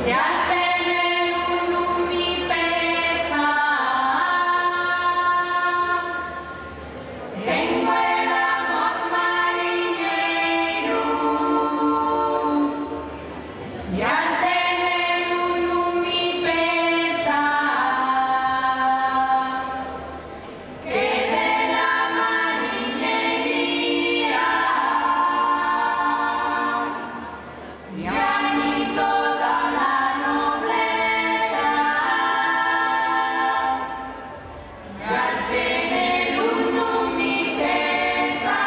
Y al tener un mi pesa, tengo el amor marinero. Y al tener un mi pesa, que de la marinería y a mí toda la nobleza, y al tener un mi pesa.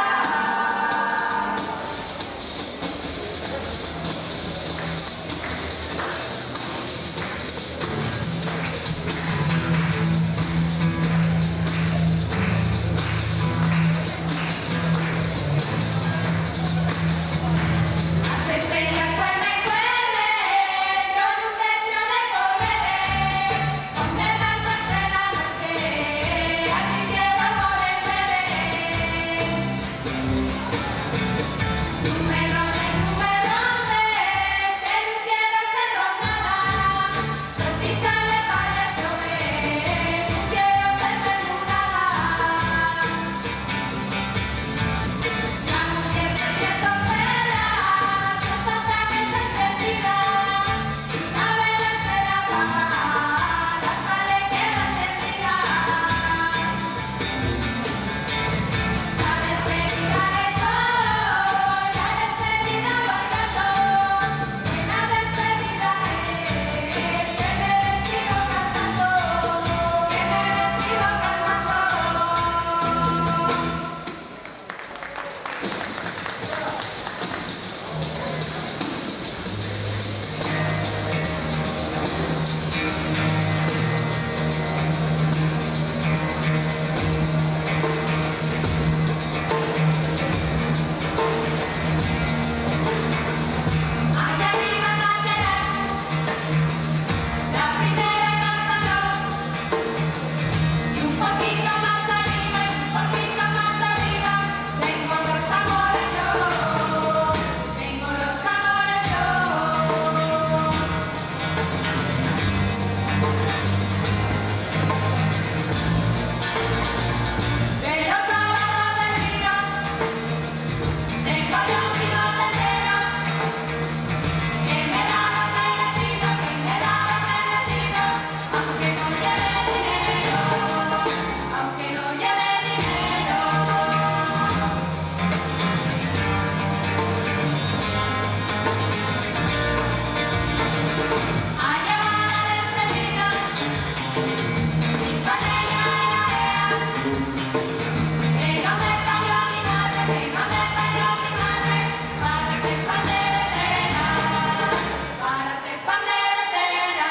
Las estrellas cuelen, cuelen, yo en un techo me correré, donde tanto entre la noche, aquí quiero amoreceré. Numerones, que no quiero ser rondada, soltica de palestro, quiero ser desnudada. La mujer que torcera, totalmente encendida, una vela entera apagar, hasta le queda encendida. La despedida de sol, la despedida bailando, una despedida es, que me despido cantando, que me despido cantando. Allá arriba nacerá la primera casa, y un poquito más arriba, y un poquito más arriba, tengo los amores yo, tengo los amores yo. Del otro lado del río, tengo yo un bigote entero, que me da lo que le pido, que me da lo que le pido, aunque no lleve dinero, aunque no lleve dinero. Allá va la despedida, y con ella que no me falló mi madre, que no me falló mi madre, para ser panderetera, para ser panderetera.